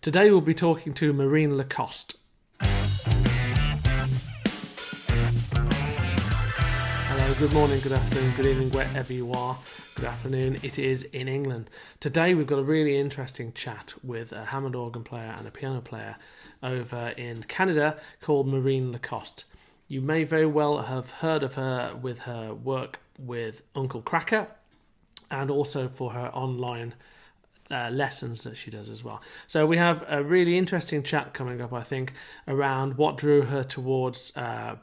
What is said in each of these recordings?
Today we'll be talking to Marine Lacoste. Hello, good morning, good afternoon, good evening, wherever you are. Good afternoon, it is in England. Today we've got a really interesting chat with a Hammond organ player and a piano player over in Canada called Marine Lacoste. You may very well have heard of her with her work with Unkle Cracker and also for her online lessons that she does as well. So we have a really interesting chat coming up, I think, around what drew her towards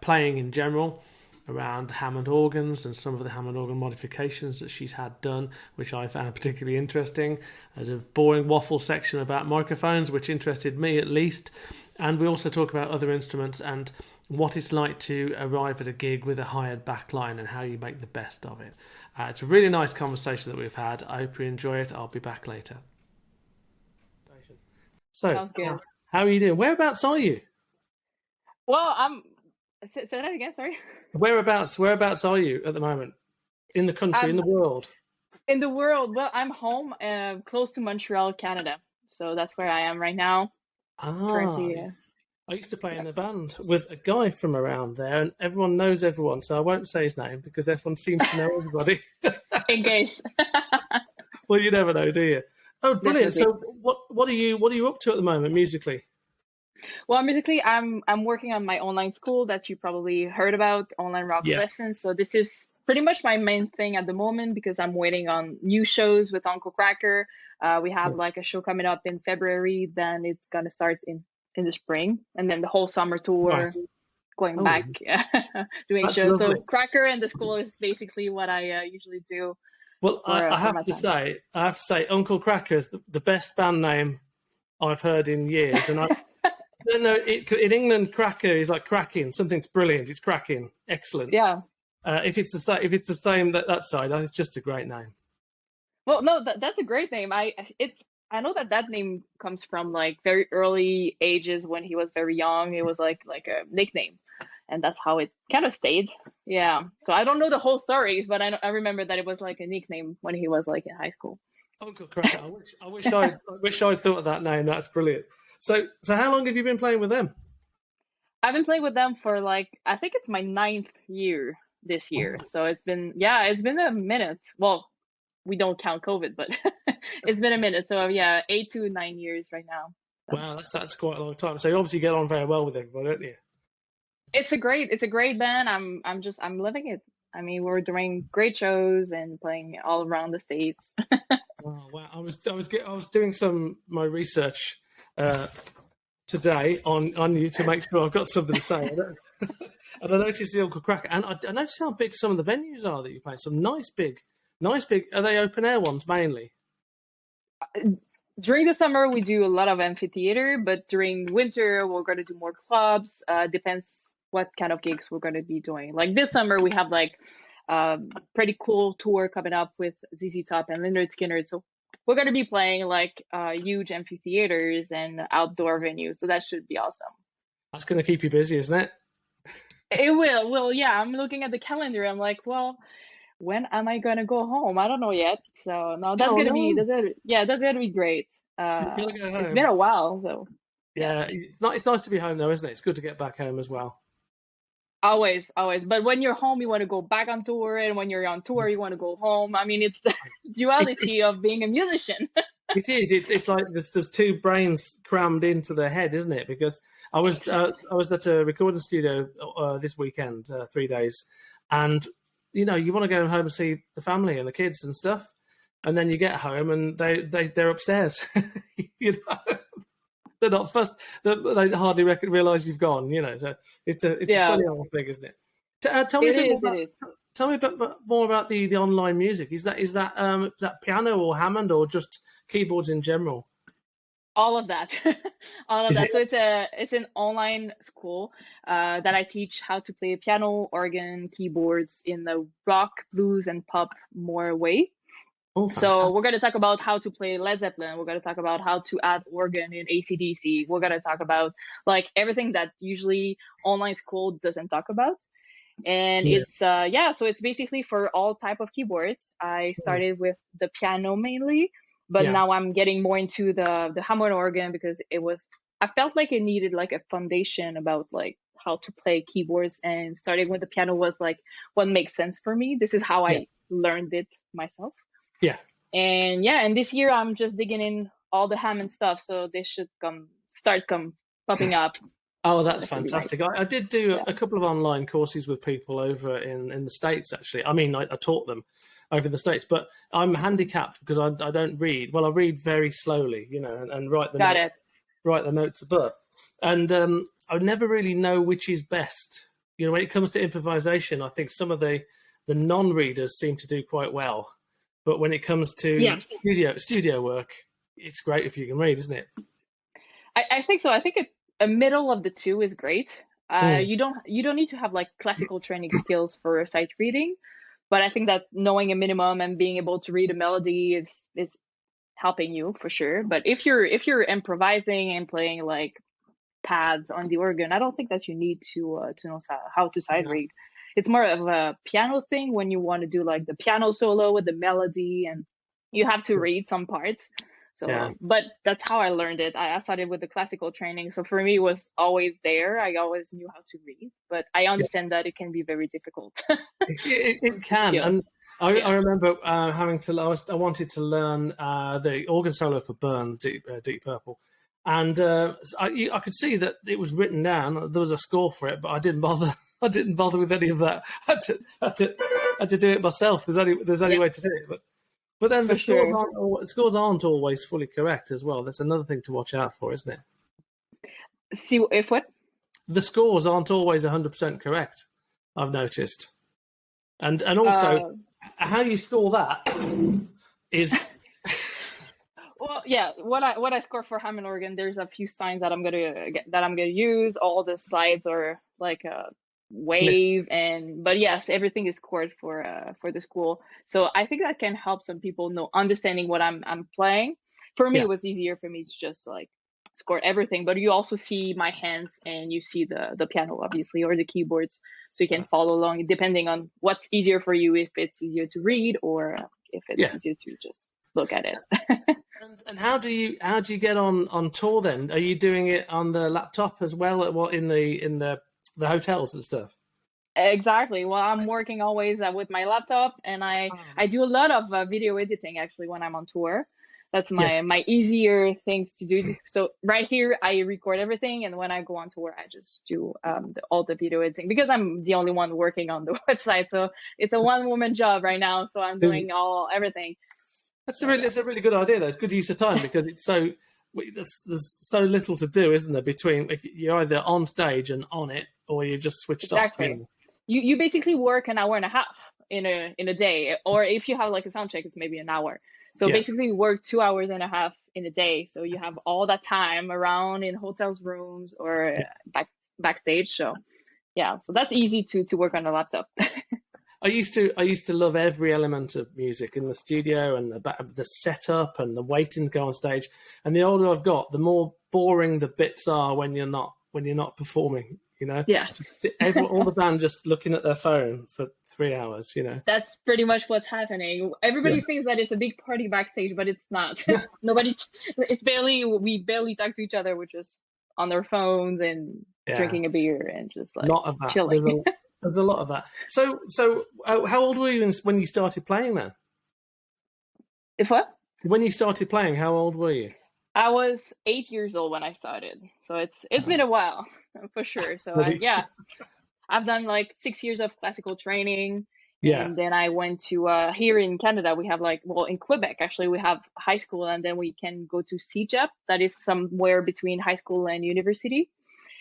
playing in general, around Hammond organs and some of the Hammond organ modifications that she's had done, which I found particularly interesting. There's a boring waffle section about microphones, which interested me at least. And we also talk about other instruments and what it's like to arrive at a gig with a hired backline and how you make the best of it. It's a really nice conversation that we've had. I hope you enjoy it. I'll be back later. So, Sounds good. How are you doing? Whereabouts are you? Well, say that again, sorry. Whereabouts are you at the moment? In the country, in the world? In the world, well, I'm home, close to Montreal, Canada. So that's where I am right now. Currently, I used to play in a band with a guy from around there, and everyone knows everyone, so I won't say his name because everyone seems to know everybody. in case. Well, you never know, do you? Oh, brilliant! Definitely. So, what are you up to at the moment musically? Well, musically, I'm working on my online school that you probably heard about, online rock lessons. So this is pretty much my main thing at the moment because I'm waiting on new shows with Unkle Cracker. We have like a show coming up in February, then it's gonna start in the spring, and then the whole summer tour, going back doing That's shows. lovely. So Cracker and the school is basically what I usually do. Well, I have to say, Unkle Cracker is the best band name I've heard in years, and I don't know. In England, Cracker is like cracking. Something's brilliant. It's cracking. Excellent. Yeah. If it's the same that side, it's just a great name. Well, no, that's a great name. I know that name comes from like very early ages when he was very young. It was like a nickname, and that's how it kind of stayed. Yeah. So I don't know the whole stories, but I remember that it was like a nickname when he was like in high school. Unkle Cracker. I wish I'd thought of that name. That's brilliant. So how long have you been playing with them? I've been playing with them for like, I think it's my 9th year this year. So it's been a minute. Well, we don't count COVID, but it's been a minute. So 8 to 9 years right now. So. Wow, that's quite a long time. So you obviously get on very well with everybody, don't you? It's a great band. I'm living it. I mean, we're doing great shows and playing all around the States. Oh, wow. I was doing my research today on you to make sure I've got something to say. And I noticed the Unkle Cracker, and I noticed how big some of the venues are that you play. Some nice big. Are they open air ones mainly? During the summer, we do a lot of amphitheater, but during winter, we're going to do more clubs. Depends what kind of gigs we're going to be doing. Like this summer, we have like pretty cool tour coming up with ZZ Top and Lynyrd Skynyrd. So we're going to be playing like huge amphitheaters and outdoor venues. So that should be awesome. That's going to keep you busy, isn't it? It will. Well, yeah, I'm looking at the calendar. I'm like, well, when am I going to go home? I don't know yet. So no, that's going to be great. It's been a while. So yeah, it's nice to be home though, isn't it? It's good to get back home as well. Always. But when you're home, you want to go back on tour, and when you're on tour, you want to go home. I mean, it's the duality of being a musician. It is. It's like there's two brains crammed into the head, isn't it? Because I was at a recording studio this weekend, 3 days, and you want to go home and see the family and the kids and stuff, and then you get home and they're upstairs. They're not fussed. They hardly realise you've gone. So it's a funny old thing, isn't it? Tell me a bit more about the online music. Is that piano or Hammond or just keyboards in general? All of that. So it's an online school that I teach how to play piano, organ, keyboards in the rock, blues, and pop more way. Oh, so we're going to talk about how to play Led Zeppelin. We're going to talk about how to add organ in AC/DC. We're going to talk about like everything that usually online school doesn't talk about. And it's so it's basically for all type of keyboards. I started with the piano mainly, But Yeah. now I'm getting more into the Hammond organ because I felt like it needed like a foundation about like how to play keyboards, and starting with the piano was like what makes sense for me. This is how Yeah. I learned it myself. Yeah. And this year I'm just digging in all the Hammond stuff, so they should start popping up. Oh, that's That would be fantastic. nice. I did do Yeah. a couple of online courses with people over in the States, actually. I mean, I taught them over in the States, but I'm handicapped because I don't read. Well, I read very slowly, you know, and write the Got notes, it. write the notes above. And I never really know which is best. You know, when it comes to improvisation, I think some of the non-readers seem to do quite well. But when it comes to Yes. studio work, it's great if you can read, isn't it? I think so. I think a middle of the two is great. Mm. You don't need to have like classical training skills for sight reading, but I think that knowing a minimum and being able to read a melody is helping you for sure. But if you're improvising and playing like pads on the organ, I don't think that you need to know how to sight read. It's more of a piano thing when you want to do like the piano solo with the melody, and you have to read some parts. So, but that's how I learned it. I started with the classical training. So for me, it was always there. I always knew how to read, but I understand that it can be very difficult. It can. And I remember having to, I wanted to learn the organ solo for Burn, Deep Purple. And I could see that it was written down. There was a score for it, but I didn't bother. I didn't bother with any of that. I had to do it myself. There's only way to do it. But then the scores aren't always fully correct as well. That's another thing to watch out for, isn't it? See if what? The scores aren't always 100% correct, I've noticed. And also, how you score that is... Well, yeah. What I score for Hammond organ, there's a few signs that I'm gonna use. All the slides are like a wave, but yes, everything is scored for the school. So I think that can help some people know understanding what I'm playing. For me, it was easier for me to just like score everything. But you also see my hands and you see the piano, obviously, or the keyboards, so you can follow along depending on what's easier for you. If it's easier to read or if it's easier to just look at it. And how do you get on tour then? Are you doing it on the laptop as well? What in the hotels and stuff? Exactly. Well, I'm working always with my laptop, and I do a lot of video editing actually when I'm on tour. That's my easier things to do. So right here, I record everything, and when I go on tour, I just do all the video editing because I'm the only one working on the website. So it's a one-woman job right now. So I'm doing everything. That's a really good idea, though. It's good use of time because there's so little to do, isn't there? Between if you're either on stage and on it, or you just switched off. You basically work an hour and a half in a day, or if you have like a sound check, it's maybe an hour. So basically, you work 2 hours and a half in a day. So you have all that time around in hotels rooms or backstage. So so that's easy to work on a laptop. I used to love every element of music in the studio and the setup and the waiting to go on stage. And the older I've got, the more boring the bits are when you're not performing. You know, all the band just looking at their phone for 3 hours. You know, that's pretty much what's happening. Everybody thinks that it's a big party backstage, but it's not. We barely talk to each other. We're just on their phones and drinking a beer and just like chilling. There's a lot of that. So how old were you when you started playing then? If what? When you started playing, how old were you? I was 8 years old when I started. So it's been a while for sure. So I've done like 6 years of classical training. Yeah. And then I went to here in Canada, we have in Quebec, actually, we have high school, and then we can go to CEGEP. That is somewhere between high school and university.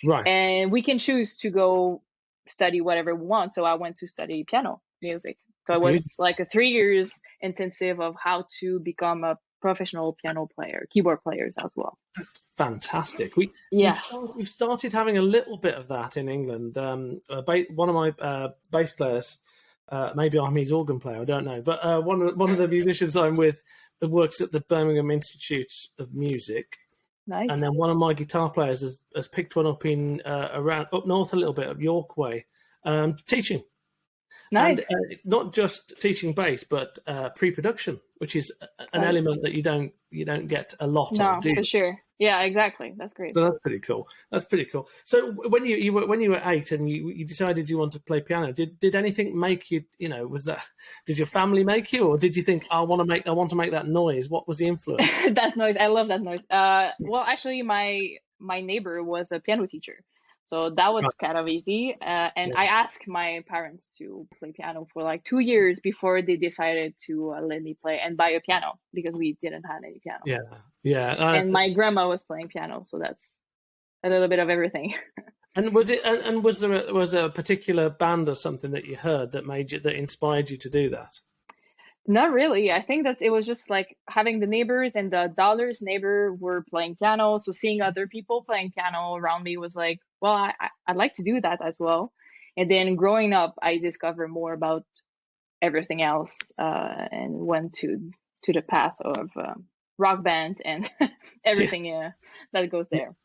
Right. And we can choose to go study whatever we want. So I went to study piano music. So it was like a 3 years intensive of how to become a professional piano player, keyboard players as well. Fantastic. We've started having a little bit of that in England. One of my bass players, maybe I'm his organ player, I don't know, but one of the musicians I'm with works at the Birmingham Institute of Music. Nice. And then one of my guitar players has picked one up in around up north a little bit, up York way, teaching. And Nice. not just teaching bass, but pre-production, which is an element that you don't get a lot of, No, do you? for sure. Yeah, exactly. That's great. So that's pretty cool. That's pretty cool. So when you were 8 and you decided you wanted to play piano, did anything make you, was that, did your family make you, or did you think I want to make that noise? What was the influence? That noise. I love that noise. Well, actually, my neighbor was a piano teacher, so that was kind of easy. And I asked my parents to play piano for like 2 years before they decided to let me play and buy a piano, because we didn't have any piano. Yeah. And my grandma was playing piano, so that's a little bit of everything. And was there a particular band or something that you heard that inspired you to do that? Not really. I think that it was just like having the neighbors, and the daughter's neighbor were playing piano. So seeing other people playing piano around me was like, well, I'd like to do that as well. And then growing up, I discovered more about everything else, and went to the path of rock band and everything that goes there.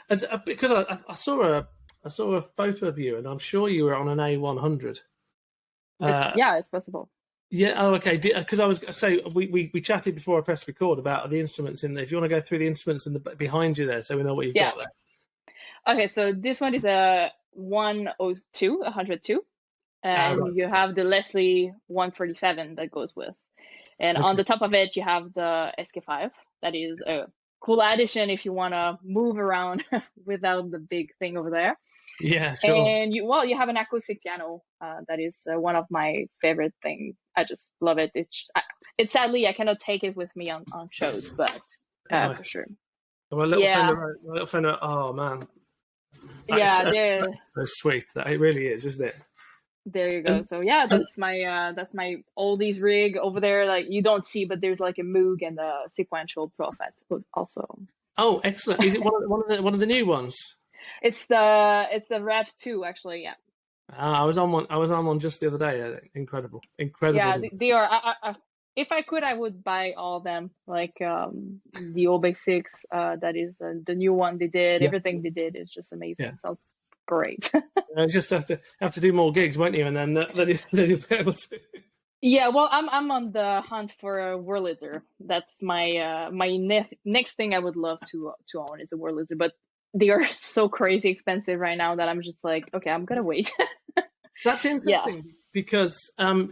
And because I saw a photo of you, and I'm sure you were on an A100. Yeah, it's possible. Yeah. Oh, okay. Because I was say we chatted before I pressed record about the instruments in there. If you want to go through the instruments behind you there, so we know what you've got there. Okay, so this one is a 102, and you have the Leslie 147 that goes with, and on the top of it you have the SK5. That is a cool addition if you want to move around without the big thing over there. Yeah, sure. And you have an acoustic piano that is one of my favorite things. I just love it. It's sadly I cannot take it with me on shows, but for sure. My little friend. Oh man. That's sweet. That it really is, isn't it? There you go. So yeah, that's my oldies rig over there. Like you don't see, but there's like a Moog and a sequential Prophet also. Oh, excellent! Is it one of the new ones? It's the Rev 2 actually. Yeah. I was on one just the other day. Incredible. Yeah, they are. If I could, I would buy all of them. Like the Obey 6, that is the new one they did. Yeah. Everything they did is just amazing. Yeah. Sounds great. Just have to do more gigs, won't you? And then you'll be able to. Yeah, well, I'm on the hunt for a Wurlitzer. That's my next thing I would love to own is a Wurlitzer, but they are so crazy expensive right now that I'm just like, okay, I'm gonna wait. That's interesting because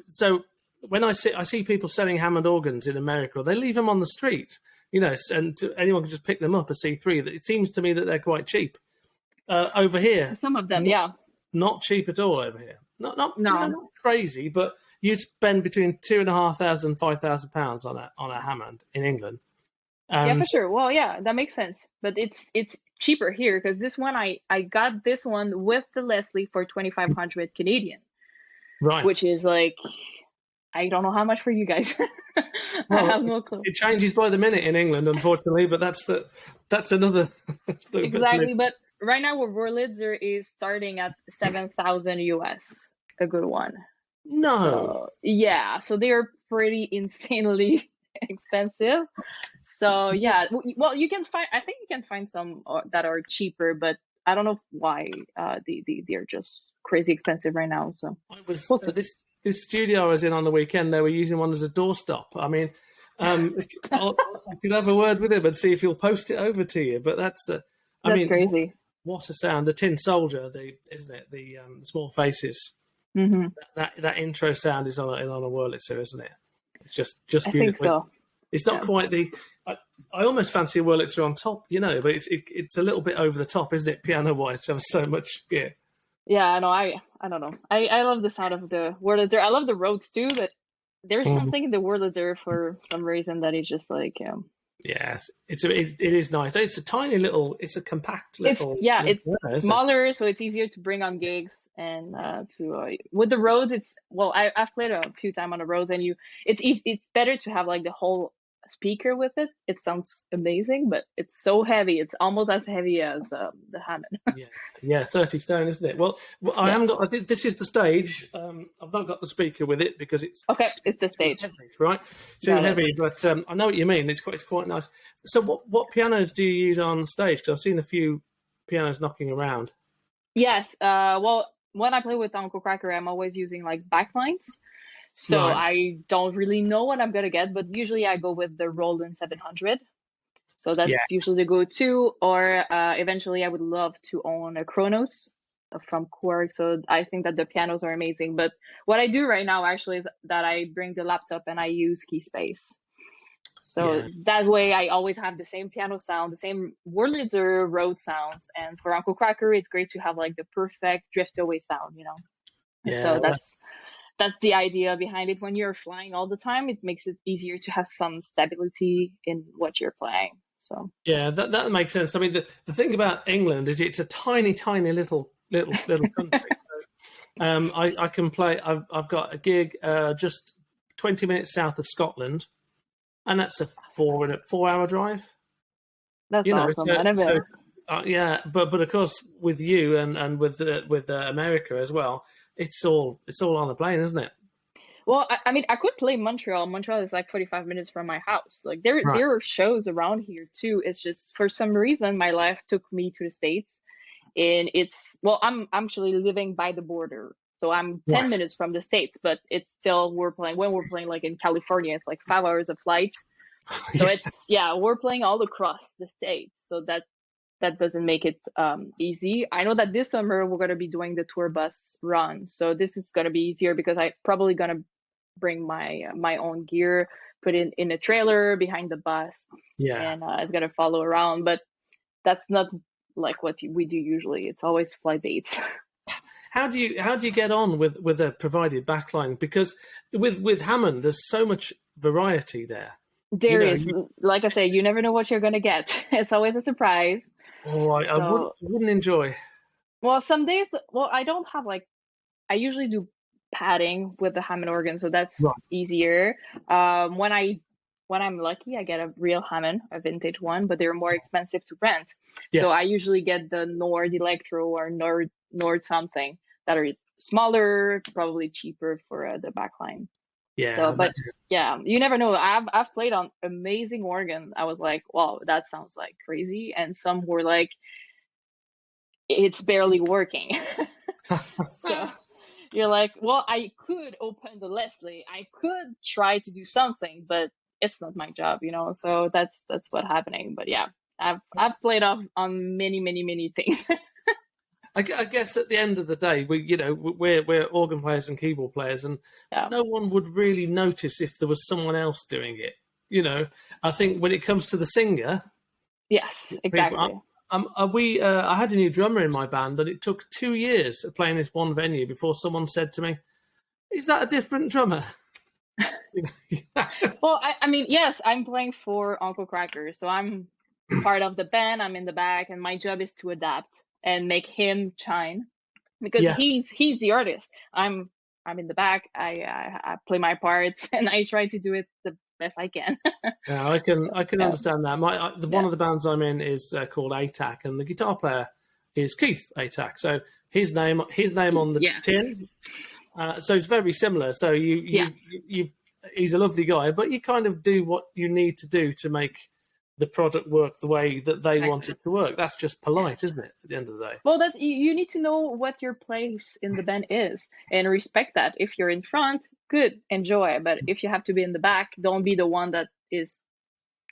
so when I see people selling Hammond organs in America, they leave them on the street, and anyone can just pick them up a C3. It seems to me that they're quite cheap. Over here, some of them, not cheap at all over here. Not crazy, but you'd spend between £2,500 and £5,000 on a Hammond in England. Yeah, for sure. Well, yeah, that makes sense. But it's cheaper here because this one I got this one with the Leslie for 2,500 Canadian, right? Which is like, I don't know how much for you guys. I have no clue. It changes by the minute in England, unfortunately, but that's another. Exactly, but right now Wurlitzer is starting at 7,000 US, a good one. No. So they are pretty insanely expensive. So yeah, well, you can find. I think you can find some that are cheaper, but I don't know why they're just crazy expensive right now. So this studio I was in on the weekend, they were using one as a doorstop. I mean, I could have a word with him and see if he'll post it over to you. But that's crazy. What a sound! The Tin Soldier, isn't it? The Small Faces. Mm-hmm. That intro sound is on a Wurlitzer, isn't it? It's just beautiful. I think so. It's not quite the. I almost fancy a Wurlitzer on top, but it's a little bit over the top, isn't it? Piano wise, to have so much gear. Yeah, no, I don't know. I love the sound of the Wurlitzer. I love the Rhodes too, but there's something in the Wurlitzer for some reason that is just like. Yes, it is nice. It's a tiny little. It's a compact little. It's smaller, so it's easier to bring on gigs. And with the Rhodes, I've played a few times on the Rhodes, and it's better to have like the whole speaker with it. It sounds amazing, but it's so heavy. It's almost as heavy as the Hammond. yeah, 30 stone, isn't it? Well, I haven't got. I think this is the stage. I've not got the speaker with it because it's It's the stage, heavy, right? Too heavy, but I know what you mean. It's quite nice. So, what pianos do you use on stage? Because I've seen a few pianos knocking around. Yes. Well, when I play with Uncle Cracker, I'm always using like backlines. So Right. I don't really know what I'm gonna get, but usually I go with the Roland 700. So Yeah. that's usually the go-to. Or eventually I would love to own a Kronos from Quark. So I think that the pianos are amazing. But what I do right now actually is that I bring the laptop and I use Keyspace. So Yeah. that way I always have the same piano sound, the same Wurlitzer Rhodes sounds. And for Uncle Cracker, it's great to have like the perfect drift away sound, you know. Yeah. So that's the idea behind it. When you're flying all the time, it makes it easier to have some stability in what you're playing. So Yeah, that makes sense. I mean, the thing about England is it's a tiny, tiny little country. So, I can play. I've got a gig just 20 minutes south of Scotland, and that's a 4 hour drive. that's You know, awesome. I never. yeah, but of course with you and with America as well, it's all on the plane, isn't it? Well, I mean, I could play Montreal. Montreal is like 45 minutes from my house. Like Right. there are shows around here too. It's just for some reason my life took me to the States, and it's well, I'm actually living by the border. So I'm 10 Right. minutes from the States, but it's still we're playing when we're playing like in California, it's like 5 hours of flight. So Yeah. it's yeah, we're playing all across the States. So that doesn't make it easy. I know that this summer we're gonna be doing the tour bus run. So this is gonna be easier because I probably gonna bring my own gear, put it in a trailer behind the bus, Yeah. and it's gonna follow around. But that's not like what we do usually. It's always flight dates. How do you get on with a provided backline? Because with Hammond, there's so much variety there. You There know, is, like I say, you never know what you're gonna get. It's always a surprise. I So, wouldn't enjoy. well, some days, well, I don't have like I usually do padding with the Hammond organ, so that's Right. easier. When I'm lucky, I get a real Hammond, a vintage one, but they're more expensive to rent. Yeah. So I usually get the Nord Electro or Nord something that are smaller, probably cheaper for the backline. So, Yeah. but yeah, you never know. I've played on amazing organ. I was like, wow, that sounds like crazy, and some were like, it's barely working. So you're like, well, I could open the Leslie, I could try to do something, but it's not my job, you know. So that's what's happening. But yeah, I've played off on many things. I guess at the end of the day, we're organ players and keyboard players, and Yeah. no one would really notice if there was someone else doing it. You know, I think when it comes to the singer, Yes, people. exactly. I had a new drummer in my band, and it took 2 years of playing this one venue before someone said to me, "Is that a different drummer?" Well, I mean, yes, I'm playing for Uncle Cracker, so I'm part of the band. I'm in the back, and my job is to adapt and make him shine because Yeah, he's the artist. I'm in the back. I play my parts, and I try to do it the best I can. yeah, I can Yeah, understand that. One yeah, of the bands I'm in is called ATAC, and the guitar player is Keith ATAC. So his name on the yes, tin. So it's very similar. So yeah. he's a lovely guy, but you kind of do what you need to do to make the product work the way that they want Exactly. it to work. That's just Yeah. polite, isn't it? At the end of the day. Well, that you need to know what your place in the band is and respect that. If you're in front, good, enjoy. But if you have to be in the back, don't be the one that is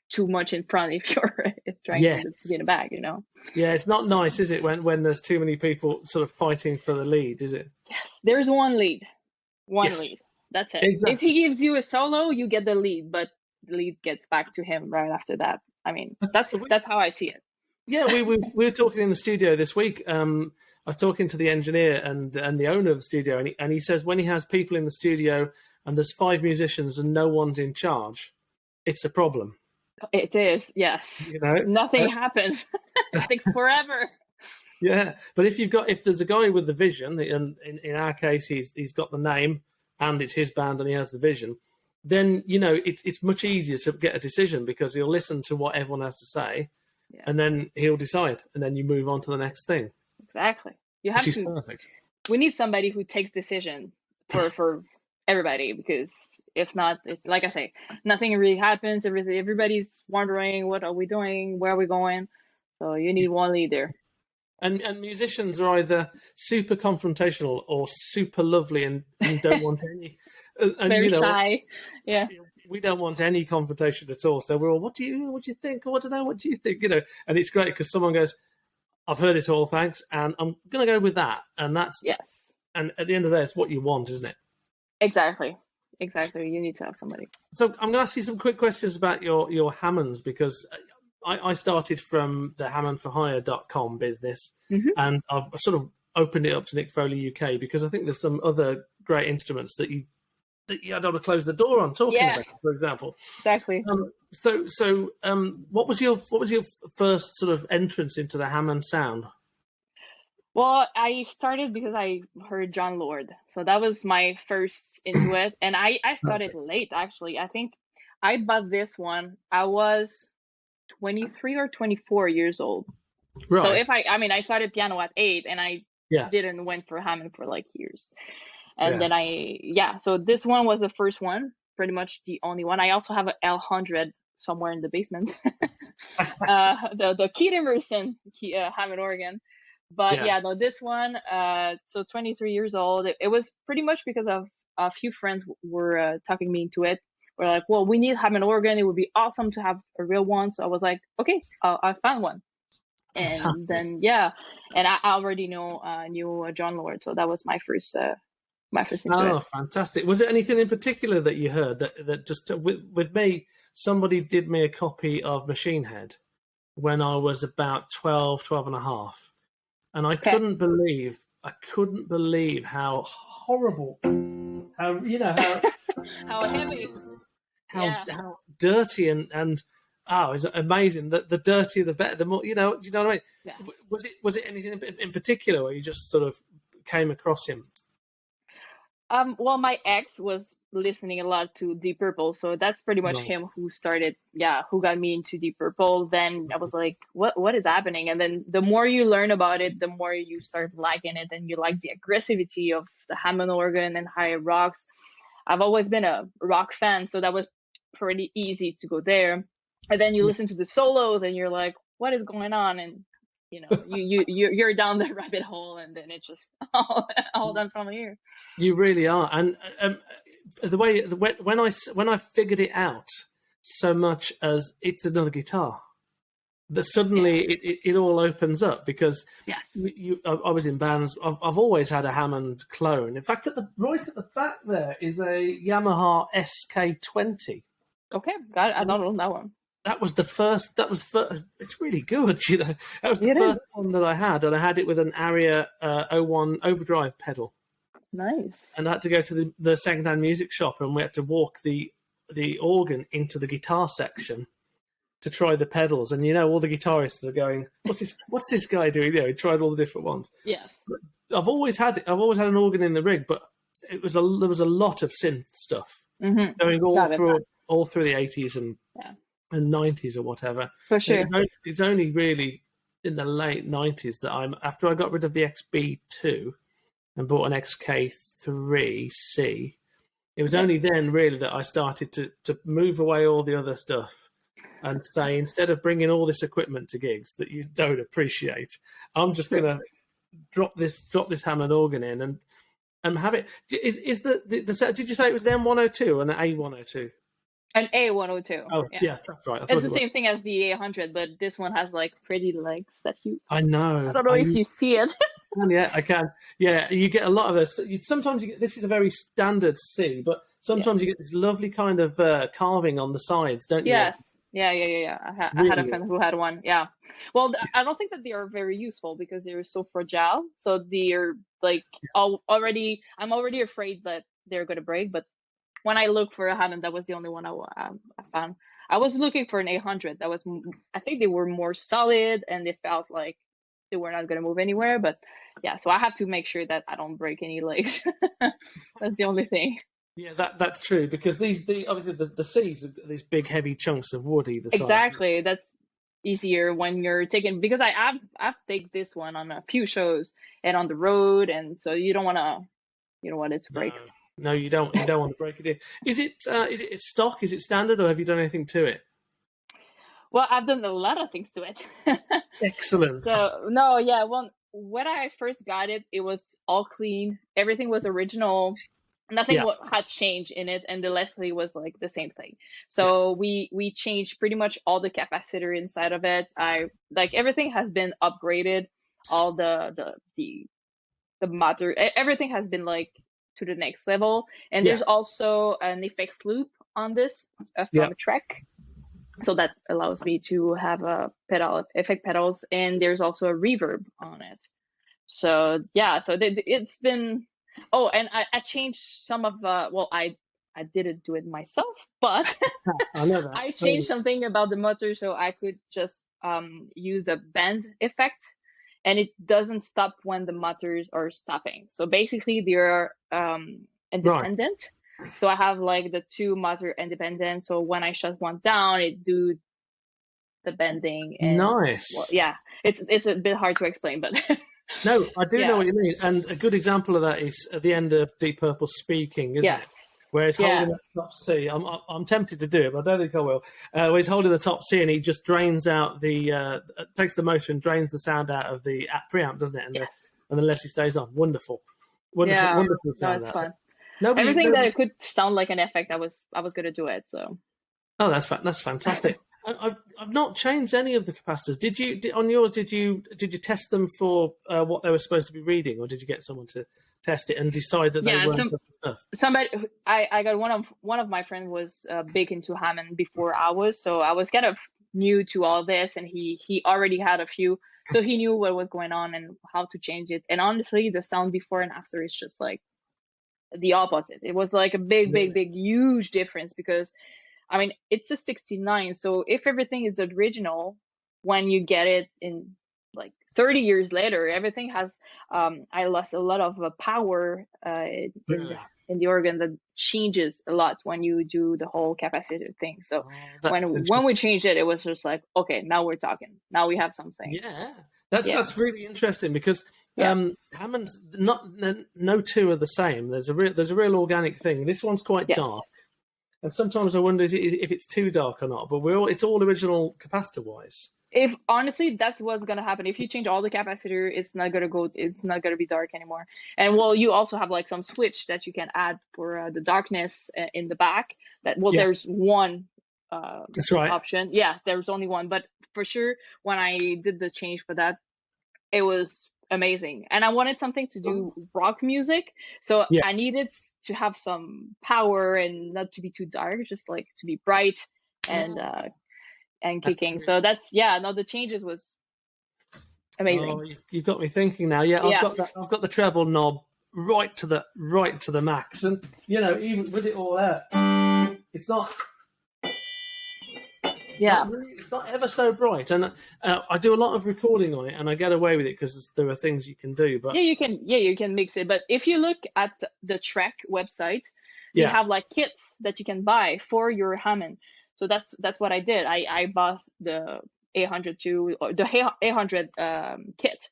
too much in front if you're trying Yes. to be in the back, you know? Yeah, it's not nice, is it, when there's too many people sort of fighting for the lead, is it? Yes, there's one lead. One Yes, lead. That's it. If exactly. he gives you a solo, you get the lead, but the lead gets back to him right after that. I mean, that's how I see it. Yeah, we were talking in the studio this week. I was talking to the engineer and the owner of the studio, and he says when he has people in the studio and there's 5 musicians and no one's in charge, it's a problem. It is, yes. You know, Nothing happens. It takes forever. yeah. But if there's a guy with the vision, and in our case he's got the name and it's his band and he has the vision, then it's much easier to get a decision because he'll listen to what everyone has to say, Yeah, and then he'll decide, and then you move on to the next thing, exactly. You which have is to. perfect. We need somebody who takes decision for everybody because if not, like I say, nothing really happens. Everybody's wondering what are we doing, where are we going. So you need one leader. And musicians are either super confrontational or super lovely and don't want any. And, Very shy. Yeah. We don't want any confrontation at all. So we're all, what do you think? Or I don't know, what do you think? And it's great because someone goes, I've heard it all, thanks, and I'm going to go with that. And that's yes. And at the end of the day, it's what you want, isn't it? Exactly. You need to have somebody. So I'm going to ask you some quick questions about your Hammonds, because I started from the hammondforhire.com business, and I've sort of opened it up to Nick Foley UK because I think there's some other great instruments that you don't want to close the door on talking about, for example. Exactly. So what was your first sort of entrance into the Hammond sound? Well, I started because I heard John Lord, so that was my first into it, and I started late actually. I think I bought this one. I was 23 or 24 years old. Right. So I started piano at 8, and I didn't went for Hammond for like years. And then so this one was the first one, pretty much the only one. I also have an L100 somewhere in the basement, the Keith Emerson Hammond organ. But this one, so 23 years old. It was pretty much because of a few friends were talking me into it. We're like, well, we need Hammond organ. It would be awesome to have a real one. So I was like, okay, I found one. And then and I already knew John Lord, so that was my first into it. Fantastic. Was it anything in particular that you heard that just with me? Somebody did me a copy of Machine Head when I was about 12 and a half, and I couldn't believe how horrible, how how heavy, how dirty and it's amazing. The dirtier the better. The more, do you know what I mean? Yes. Was it anything in particular where you just sort of came across him? Well, my ex was listening a lot to Deep Purple, so that's pretty much him who started, who got me into Deep Purple. Then I was like, what is happening? And then the more you learn about it, the more you start liking it, and you like the aggressivity of the Hammond organ and how it rocks. I've always been a rock fan, so that was pretty easy to go there. And then you listen to the solos, and you're like, what is going on? And you're down the rabbit hole, and then it's just all done from here. You really are. And when I figured it out, so much as it's another guitar, that suddenly it all opens up, because I was in bands. I've always had a Hammond clone. In fact, right at the back there is a Yamaha SK20. Okay, got it. I don't know that one. That was the first. It's really good, That was the first one that I had, and I had it with an Aria 01 overdrive pedal. Nice. And I had to go to the second-hand music shop, and we had to walk the organ into the guitar section to try the pedals. And all the guitarists are going, "What's this guy doing?" He tried all the different ones. Yes. I've always had an organ in the rig, but there was a lot of synth stuff going all through the 80s and 90s or whatever. For sure. It's only really in the late 90s that after I got rid of the XB2 and bought an XK3C, it was only then really that I started to move away all the other stuff and say, instead of bringing all this equipment to gigs that you don't appreciate, I'm just going to drop this Hammond organ in and have it. Is the did you say it was the M102 and the A102? An A102. Oh, yeah, that's right. It's the same thing as the A100, but this one has like pretty legs that you. I know. I don't know if you see it. Yeah, I can. Yeah, you get a lot of this. Sometimes you get, this is a very standard C, but sometimes you get this lovely kind of carving on the sides, don't you? Yes. Yeah. I had a friend who had one. Yeah. Well, I don't think that they are very useful because they're so fragile. So they're like I'm already afraid that they're going to break, but when I looked for a Hammond, that was the only one I found. I was looking for an 800. I think they were more solid, and they felt like they were not going to move anywhere. But so I have to make sure that I don't break any legs. That's the only thing. Yeah, that's true, because obviously the C's are these big heavy chunks of wood either side. Exactly, that's easier when you're taking, because I've taken this one on a few shows and on the road, and so you don't want it to break. No, you don't want to break it in. Is it stock? Is it standard, or have you done anything to it? Well, I've done a lot of things to it. Excellent. So no, yeah, well, when I first got it, it was all clean. Everything was original. Nothing Yeah, had changed in it, and the Leslie was like the same thing. yeah, So we changed pretty much all the capacitor inside of it. I like everything has been upgraded. All the mother, everything has been like to the next level. And yeah, there's also an effects loop on this yeah. from Trek, so that allows me to have a pedal effect pedals, and there's also a reverb on it. So yeah, so it's been. Oh, and I changed some of well, I didn't do it myself, but I know that. I changed something about the motor so I could just use the bend effect, and it doesn't stop when the motors are stopping. So basically they're Right. independent. So I have like the two motor independent. So when I shut one down, it do the bending. And well, Nice. yeah, it's a bit hard to explain, but No, I do know yeah, what you mean. And a good example of that is at the end of Deep Purple Speaking, isn't it? yes, Where he's yeah, holding the top C. I'm tempted to do it, but I don't think I will. Where he's holding the top C and he just drains out takes the motor and drains the sound out of the preamp, doesn't it? And yes, and the Leslie stays on. Wonderful, wonderful, yeah. wonderful No, sound. it's That fun. nobody, Everything that nobody. it could sound like an effect, I was gonna do it. So Oh, that's fantastic. I've not changed any of the capacitors. On yours? Did you test them for what they were supposed to be reading, or did you get someone to test it and decide that they yeah, weren't good stuff? somebody I got one of my friends was big into Hammond before I was, so I was kind of new to all this, and he already had a few, so he knew what was going on and how to change it. And honestly, the sound before and after is just like the opposite. It was like a Really? big huge difference, because I mean it's a 69, so if everything is original, when you get it in like 30 years later, everything has I lost a lot of power Really? in the organ, that changes a lot when you do the whole capacitive thing. So Oh, that's when we interesting. changed it, it was just like, okay, now we're talking, now we have something. Yeah, Yeah, that's really interesting because yeah, Hammond's no two are the same. There's a real organic thing. This one's quite yes. dark, and sometimes I wonder if it's too dark or not. But it's all original capacitor wise. If honestly, that's what's gonna happen. If you change all the capacitor, it's not gonna be dark anymore. And well, you also have like some switch that you can add for the darkness in the back. That, well, Yeah, there's one uh that's right. option. Yeah, there's only one, but for sure when I did the change for that, it was amazing. And I wanted something to do rock music, so Yeah. I needed to have some power and not to be too dark, just like to be bright and Oh, that's kicking. brilliant. So that's, yeah, no, the changes was Oh, amazing. you've got me thinking now. Yeah, I've got that. Yes. I've got the treble knob right to the max, and even with it all out, it's not. Yeah. It's not ever so bright, and I do a lot of recording on it, and I get away with it because there are things you can do. But Yeah, you can mix it. But if you look at the Trek website, they yeah, have like kits that you can buy for your Hammond. So that's what I did. I bought the 802 or the 800 kit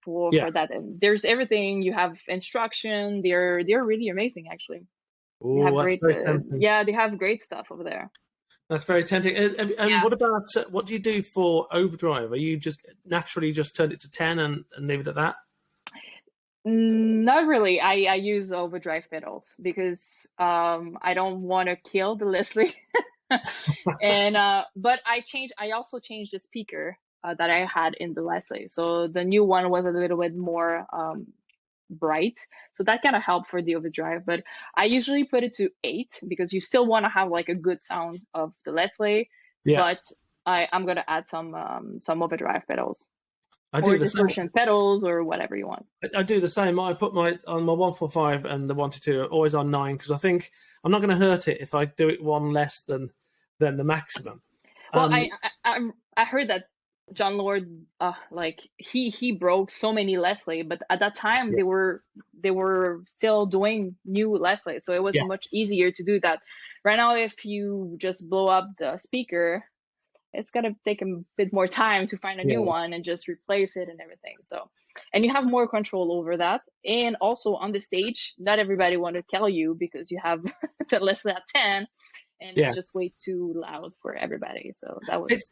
yeah. for that. And there's everything. You have instruction. They're really amazing, actually. They have Oh, that's great very tempting. yeah, they have great stuff over there. That's very tempting. And Yeah. what about what do you do for overdrive? Are you just naturally just turn it to 10 and leave it at that? Not really. I use overdrive pedals because I don't want to kill the Leslie. And but I also changed the speaker that I had in the Leslie. So the new one was a little bit more bright. So that kind of helped for the overdrive, but I usually put it to 8 because you still want to have like a good sound of the Leslie, Yeah, but I'm gonna add some overdrive pedals I or do the same. distortion pedals or whatever you want. I do the same. I put my 145 and the 122 are always on 9 because I think I'm not going to hurt it if I do it one less than the maximum. Well, Um, I heard that John Lord like he broke so many Leslie, but at that time yeah, they were still doing new Leslie, so it was yeah, much easier to do that. Right now, if you just blow up the speaker, it's gonna take a bit more time to find a new yeah. one and just replace it and everything. So, and you have more control over that. And also on the stage, not everybody want to tell you because you have the Leslie at 10, and Yeah. it's just way too loud for everybody. So that was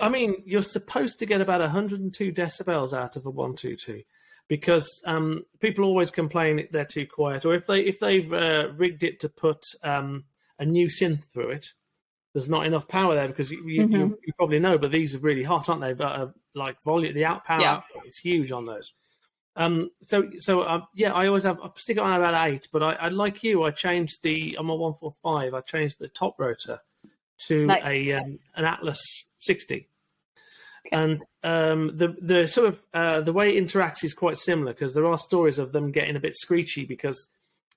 I mean, you're supposed to get about 102 decibels out of a 122 because people always complain they're too quiet, or if they've rigged it to put a new synth through it, there's not enough power there because you probably know, but these are really hot, aren't they? Like volume, the power output is huge on those. I always I stick it on about 8, but I like you. I changed on my 145. I changed the top rotor to an Atlas 60, and the sort of the way it interacts is quite similar because there are stories of them getting a bit screechy because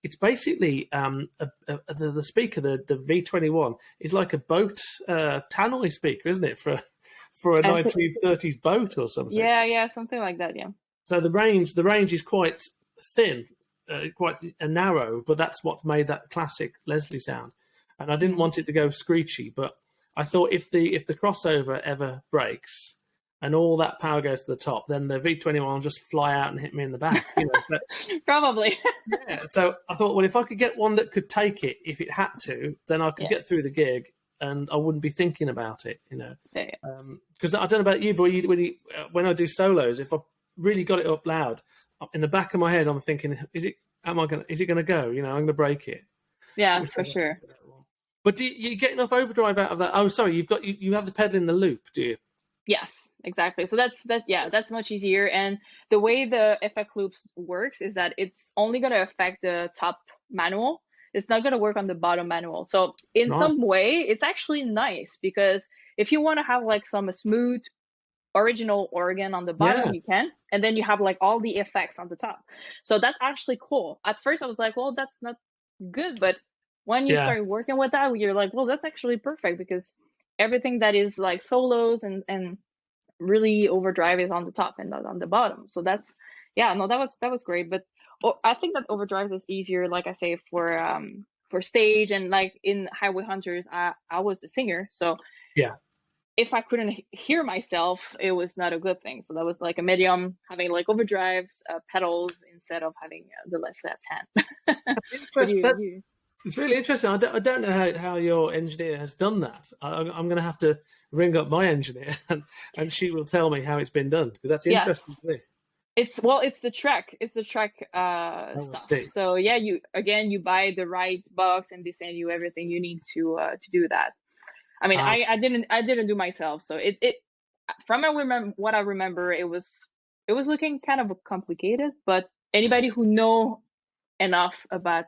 it's basically the speaker, the V21 is like a boat tannoy speaker, isn't it, for a 1930s boat or something? Yeah, something like that. Yeah. So the range is quite thin, quite narrow, but that's what made that classic Leslie sound. And I didn't want it to go screechy, but I thought if the crossover ever breaks and all that power goes to the top, then the V21 will just fly out and hit me in the back. Probably. Yeah. So I thought, well, if I could get one that could take it if it had to, then I could get through the gig and I wouldn't be thinking about it, Because I don't know about you, but when I do solos, if I really got it up loud, in the back of my head I'm thinking, is it going to go, I'm going to break it. Yeah, for sure. But do you get enough overdrive out of that? Oh, sorry, you have the pedal in the loop, do you? Yes, exactly. So that's much easier. And the way the effect loops works is that it's only going to affect the top manual. It's not going to work on the bottom manual. So in some way, it's actually nice because if you want to have like some smooth original organ on the bottom, you can, and then you have like all the effects on the top. So that's actually cool. At first I was like, well, that's not good, but when you start working with that, you're like, well, that's actually perfect because everything that is like solos and really overdrive is on the top and not on the bottom. So that was great. But I think that overdrive is easier, like I say, for stage, and like in Highway Hunters, I was the singer, so if I couldn't hear myself, it was not a good thing. So that was like a medium, having like overdrive pedals instead of having the Leslie at 10. It's really interesting. I don't know how your engineer has done that. I'm going to have to ring up my engineer and she will tell me how it's been done because that's interesting to me. It's the track. It's the track stuff. So you buy the right box and they send you everything you need to do that. I mean, I didn't do myself. So it from what I remember, it was looking kind of complicated. But anybody who know enough about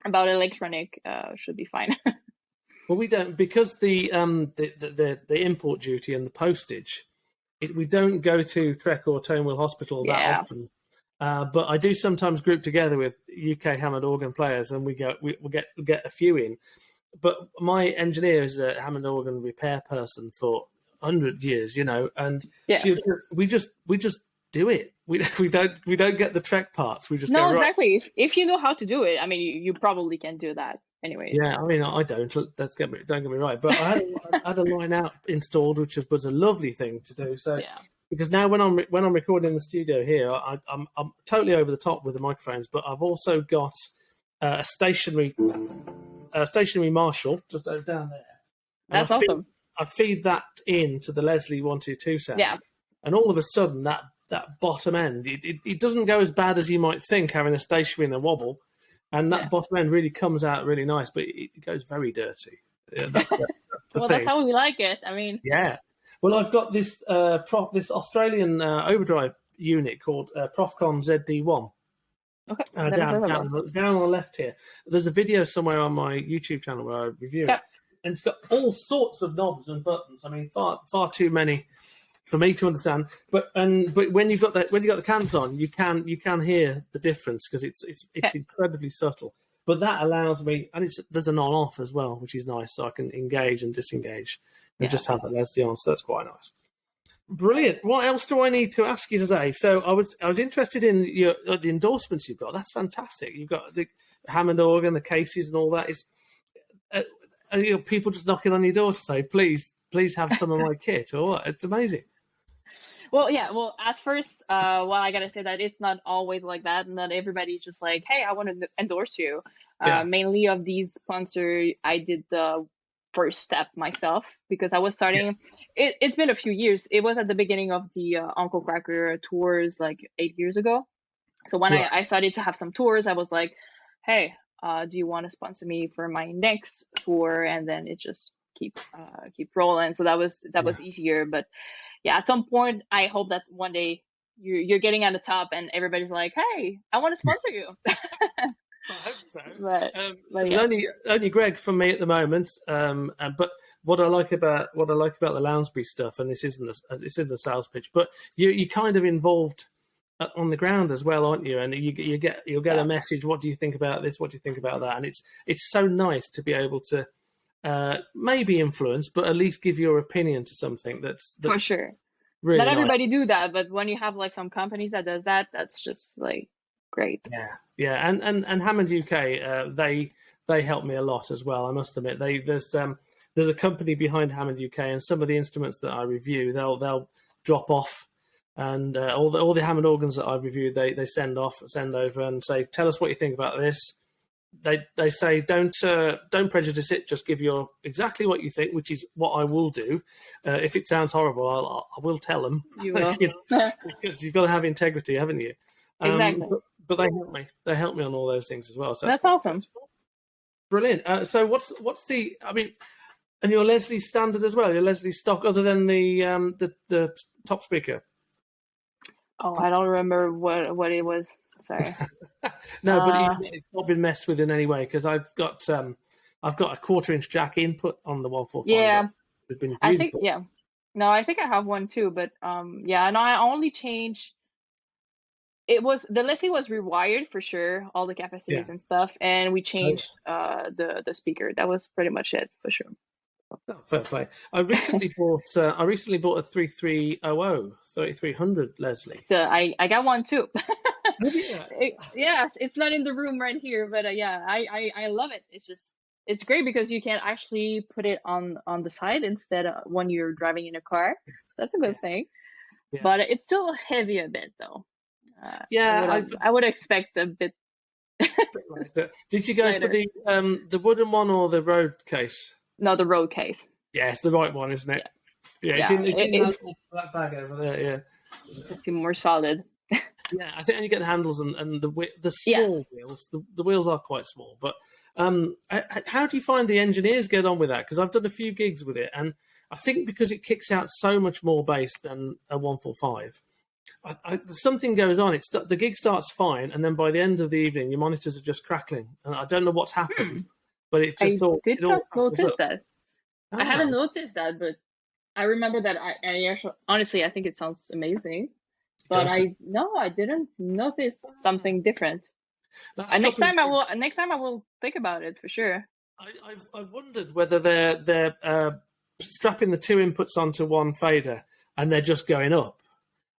electronic should be fine. Well, we don't, because the import duty and the postage. We don't go to Trek or Tonewell Hospital that often, but I do sometimes group together with UK Hammond organ players, and we get a few in. But my engineer is a Hammond organ repair person for 100 years, and we just do it. We don't get the Trek parts. We just go, exactly. If you know how to do it, I mean, you probably can do that. Anyways. Yeah, I mean, I don't. Don't get me right. But I had a line out installed, which was a lovely thing to do. So, because now when I'm recording in the studio here, I'm totally over the top with the microphones, but I've also got a stationary Marshall just down there. That's awesome. I feed that into the Leslie 122 sound. Yeah. And all of a sudden, that bottom end, it doesn't go as bad as you might think having a stationary and a wobble. And that bottom end really comes out really nice, but it goes very dirty. Yeah, that's the well, thing. That's how we like it. I mean, Well, I've got this this Australian overdrive unit called Profcon ZD1. Okay. Down on the left here. There's a video somewhere on my YouTube channel where I review it, and it's got all sorts of knobs and buttons. I mean, far too many for me to understand. But when you've got the cans on, you can hear the difference because it's incredibly subtle. But that allows me, and there's an on-off as well, which is nice, so I can engage and disengage and just have the Leslie on. So that's quite nice. Brilliant. What else do I need to ask you today? So I was interested in the endorsements you've got. That's fantastic. You've got the Hammond organ, the cases, and all that. Is people just knocking on your door to say, please have some of my kit, or what? It's amazing. Well, at first, I gotta say that it's not always like that. Not everybody's just like, hey, I want to endorse you. Mainly of these sponsors, I did the first step myself because I was starting. It's been a few years. It was at the beginning of the Unkle Cracker tours, like 8 years ago. So when I started to have some tours, I was like, hey, do you want to sponsor me for my next tour? And then it just keep rolling. So that was easier. But yeah, at some point, I hope that one day you're getting at the top and everybody's like, hey, I want to sponsor you. I hope so. But there's only Greg from me at the moment. But what I like about the Lounsbury stuff, and this isn't the sales pitch, but you kind of involved on the ground as well, aren't you? And you'll get a message. What do you think about this? What do you think about that? And it's so nice to be able to maybe influence, but at least give your opinion to something that's for sure. Really not everybody do that, but when you have like some companies that does that, that's just like great. Yeah. And Hammond UK, they help me a lot as well. I must admit, there's a company behind Hammond UK, and some of the instruments that I review, they'll drop off. And all the Hammond organs that I've reviewed, they send over and say, tell us what you think about this. They say don't prejudice it. Just give your exactly what you think, which is what I will do. If it sounds horrible, I will tell them. You will. Because you've got to have integrity, haven't you? Exactly. But they help me. They help me on all those things as well. So that's awesome. Brilliant. So what's the? I mean, and your Leslie standard as well. Your Leslie stock, other than the top speaker. Oh, I don't remember what it was. Sorry. No, but it's not been messed with in any way, because I've got a 1/4-inch jack input on the 145. Yeah, it's been I think No, I think I have one too, but and I only changed. It was the Leslie was rewired for sure, all the capacitors and stuff, and we changed the speaker. That was pretty much it for sure. Oh, fair play. I recently bought a 3300 Leslie. So I got one too. Yes, it's not in the room right here, but I love it. It's great because you can actually put it on the side instead of when you're driving in a car. So that's a good thing. Yeah. But it's still heavy a bit though. I would expect a bit. Did you go for the wooden one or the road case? No, the road case. Yeah, it's the right one, isn't it? Yeah, it's in that bag over there. Yeah, it's more solid. Yeah, I think you get the handles and the small wheels. The wheels are quite small, but how do you find the engineers get on with that? Because I've done a few gigs with it, and I think because it kicks out so much more bass than a 145. Something goes on. The gig starts fine, and then by the end of the evening, your monitors are just crackling, and I don't know what's happened. But it's just I did not notice that. I haven't noticed that, but I remember that I actually, honestly, I think it sounds amazing. But I didn't notice something different. Next time I will think about it for sure. I've wondered whether they're strapping the two inputs onto one fader and they're just going up.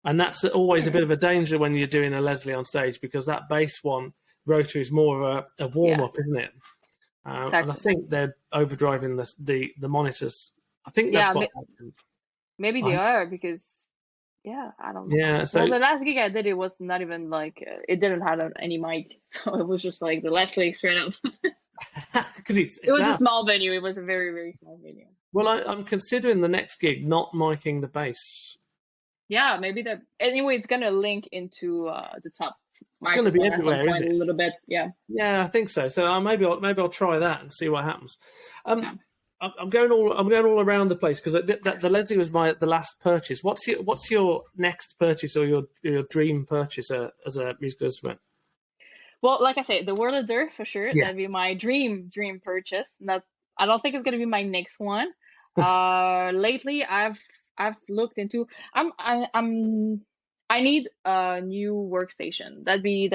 And that's always a bit of a danger when you're doing a Leslie on stage, because that bass one rotor is more of a warm-up, isn't it? Exactly. And I think they're overdriving the monitors. I think that's what happened. Maybe they are, because I don't know. Yeah, so the last gig I did, it was not even like it didn't have any mic, so it was just like the Leslie straight up. It was a small venue. It was a very, very small venue. Well, I'm considering the next gig not miking the bass. Yeah, maybe that. Anyway, it's gonna link into the top. It's going to be everywhere, isn't it? A little bit, yeah. Yeah, I think so. So maybe I'll try that and see what happens. I'm going all around the place, because the Leslie was the last purchase. What's your next purchase, or your dream purchase as a musical instrument? Well, like I say, the Whirler for sure. Yeah. That'd be my dream purchase. I don't think it's gonna be my next one. Lately, I've looked into. I need a new workstation. That'd be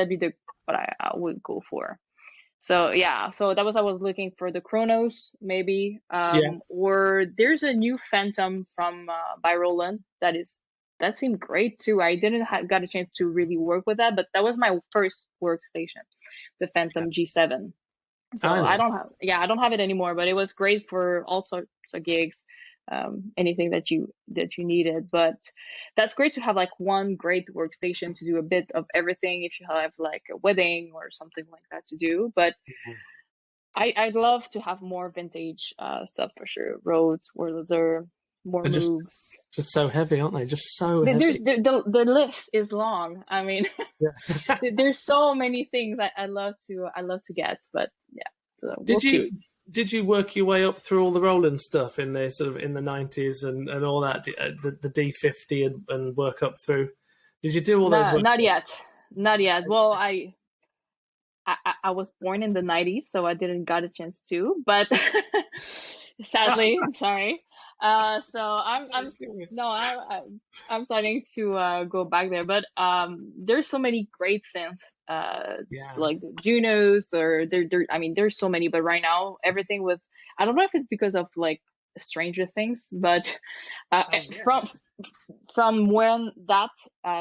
what I would go for. So so that was I was looking for the Kronos maybe, or there's a new Phantom from by Roland that seemed great too. I didn't got a chance to really work with that, but that was my first workstation, the Phantom G7. So I don't have it anymore, but it was great for all sorts of gigs. Anything that you needed, but that's great to have like one great workstation to do a bit of everything if you have like a wedding or something like that to do. But I'd love to have more vintage stuff for sure. Rhodes, Wurlitzer, more They're Moogs. just so heavy, aren't they? Just so There's heavy. the list is long. I mean, Yeah. there's so many things I love to get, but yeah, so we'll see. Did you work your way up through all the Roland stuff in the sort of in the 90s and all that, the D50 and work up through? Did you do all those? No, not yet, not yet. Well, I was born in the 90s, so I didn't got a chance to, but sadly, I'm sorry. So I'm starting to go back there, but there's so many great synths, Yeah. like the Junos or there. I mean, there's so many, but right now everything with I don't know if it's because of like Stranger Things, but from when that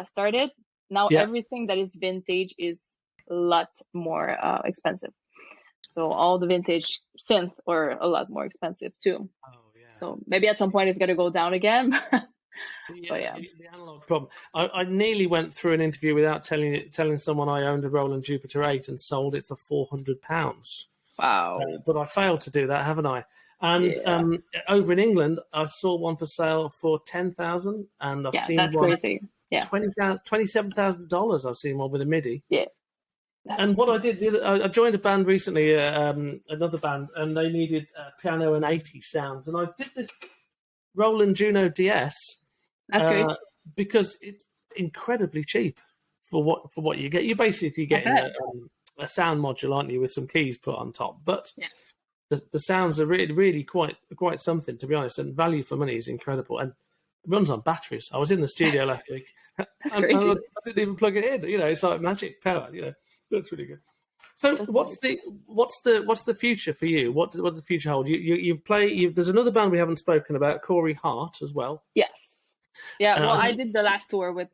started, now Yeah. everything that is vintage is a lot more expensive. So all the vintage synth are a lot more expensive too. Oh yeah. So maybe at some point it's gonna go down again. Yeah, But yeah. the analog problem. I nearly went through an interview without telling someone I owned a Roland Jupiter 8 and sold it for £400. Wow. But I failed to do that, haven't I? And over in England, I saw one for sale for $10,000, and I've seen that's one crazy. Yeah, $27,000. I've seen one with a MIDI. Yeah. And what I did, I joined a band recently, another band, and they needed piano and 80s sounds, and I did this Roland Juno DS. That's great. Because it's incredibly cheap for what you get. You basically get a sound module, aren't you, with some keys put on top? But the sounds are really quite something, to be honest. And value for money is incredible, and it runs on batteries. I was in the studio last week. That's crazy. I didn't even plug it in. It's like magic power. That's really good. So what's the future for you? What does the future hold? You play. There's another band we haven't spoken about, Corey Hart, as well. Yes. Yeah. Well, I did the last tour with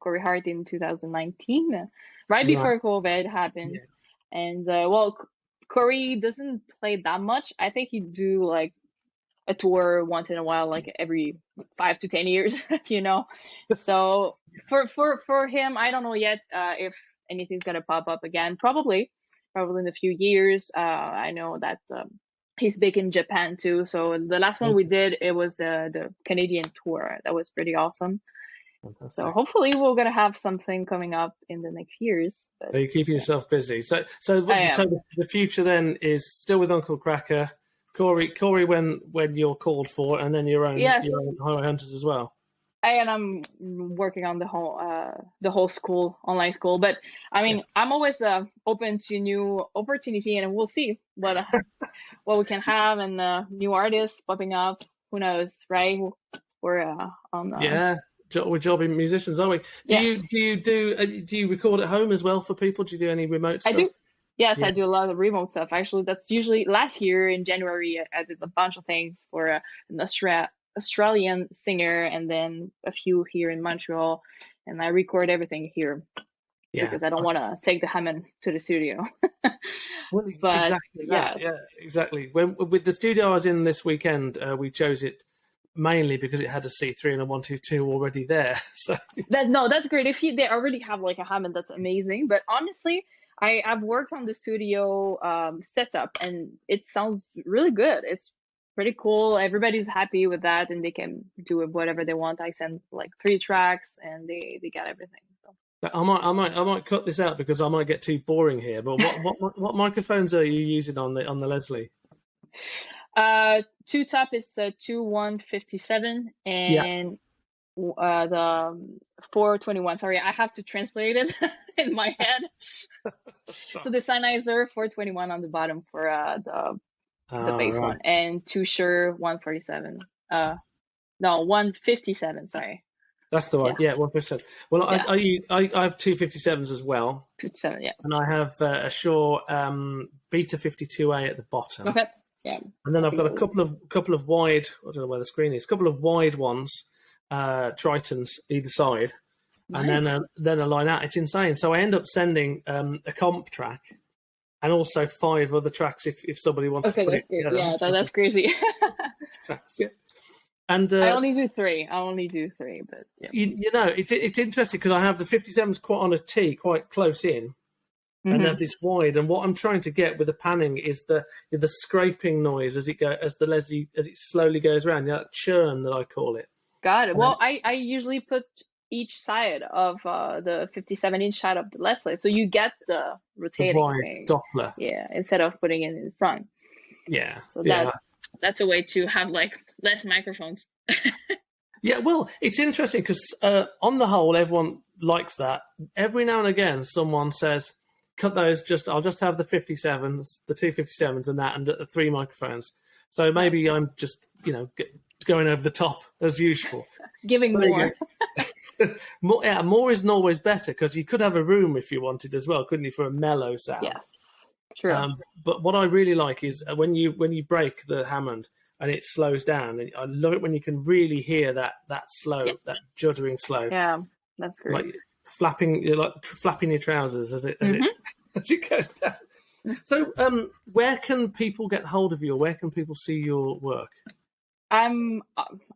Corey Hart in 2019, right before COVID happened, and Corey doesn't play that much. I think he'd do like a tour once in a while, like every 5 to 10 years, So for him, I don't know yet if anything's gonna pop up again. Probably in a few years. I know that he's big in Japan too. So the last one we did, it was the Canadian tour. That was pretty awesome. Fantastic. So hopefully we're gonna have something coming up in the next years. But, you're keeping yourself busy. So the future then is still with Unkle Kracker, Corey when you're called for, and then your own Highway Hunters as well. And I'm working on the whole school, online school. But I mean, I'm always open to new opportunity, and we'll see what we can have, and new artists popping up. Who knows, right? We're on. We're jobbing musicians, aren't we? Do you record at home as well for people? Do you do any remote stuff? I do. Yes, I do a lot of remote stuff. Actually, that's usually last year in January. I did a bunch of things for an Australian singer, and then a few here in Montreal, and I record everything here because I don't want to take the Hammond to the studio. Well, exactly. With the studio I was in this weekend, we chose it mainly because it had a C3 and a 122 already there. So that's great. If they already have like a Hammond, that's amazing. But honestly, I've worked on the studio setup, and it sounds really good. It's pretty cool. Everybody's happy with that, and they can do whatever they want. I send like 3 tracks, and they got everything. So I might cut this out because I might get too boring here. But what microphones are you using on the Leslie? 2 top is 2157 and the 421. Sorry, I have to translate it in my head. So the Sennheiser 421 on the bottom for the bass one, and 2 Shure 147. No, 157. Sorry. That's the one. Yeah, 157. Well, I have 257s as well. 57, yeah. And I have a Shure Beta 52A at the bottom. Okay. Yeah. And then I've got a couple of wide. I don't know where the screen is. A couple of wide ones, Tritons either side, nice. And then a line out. It's insane. So I end up sending a comp track, and also 5 other tracks if somebody wants to put it. Yeah, that's crazy. Yeah. And I only do 3. But yeah. It's interesting because I have the 57s quite on a T, quite close in, and they're this wide. And what I'm trying to get with the panning is the scraping noise as it slowly goes around. That churn that I call it. Got it. Well, I usually put each side of the 57-inch side of the Leslie, so you get the rotating thing. Doppler. Yeah, instead of putting it in front. Yeah. So that's a way to have like less microphones. Yeah, well, it's interesting because on the whole, everyone likes that. Every now and again, someone says, "Cut those. I'll just have the 57s, the two 57s, and the 3 microphones." So maybe I'm just going over the top as usual. Giving more. More isn't always better because you could have a room if you wanted as well, couldn't you, for a mellow sound? Yes, true. But what I really like is when you break the Hammond and it slows down. And I love it when you can really hear that slow, that juddering slow. Yeah, that's great. Like flapping your trousers as it goes down. So, where can people get hold of you? Or where can people see your work? I'm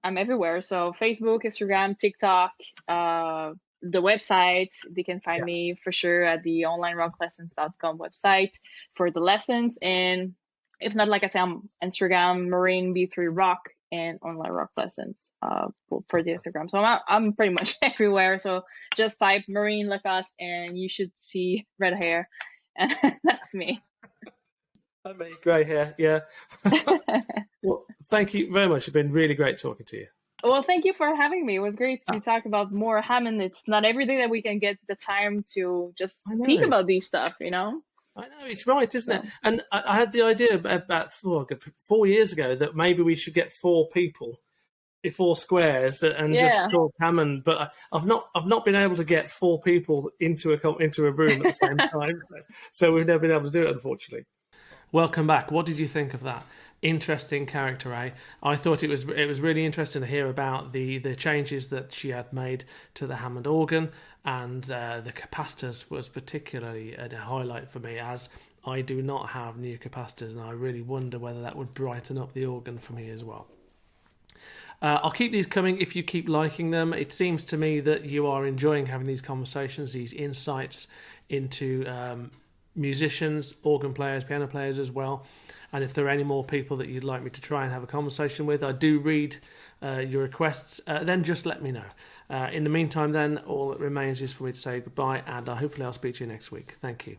everywhere. So Facebook, Instagram, TikTok, the website. They can find me for sure at the onlinerocklessons.com website for the lessons. And if not, like I said, I'm Instagram Marine B3 Rock and Online Rock Lessons for the Instagram. So I'm pretty much everywhere. So just type Marine Lacoste and you should see red hair, and that's me. I mean, grey hair, yeah. Well, thank you very much. It's been really great talking to you. Well, thank you for having me. It was great to talk about more Hammond. It's not every day that we can get the time to just speak about these stuff, I know, it's right, isn't it? And I had the idea about 4 years ago that maybe we should get 4 people, 4 squares, and just talk Hammond. But I've not been able to get 4 people into a room at the same time. So we've never been able to do it, unfortunately. Welcome back. What did you think of that? Interesting character, eh? I thought it was really interesting to hear about the changes that she had made to the Hammond organ, and the capacitors was particularly a highlight for me, as I do not have new capacitors, and I really wonder whether that would brighten up the organ for me as well. I'll keep these coming if you keep liking them. It seems to me that you are enjoying having these conversations, these insights into musicians, organ players, piano players as well. And if there are any more people that you'd like me to try and have a conversation with, I do read your requests, then just let me know. In the meantime then, all that remains is for me to say goodbye, and hopefully I'll speak to you next week. Thank you.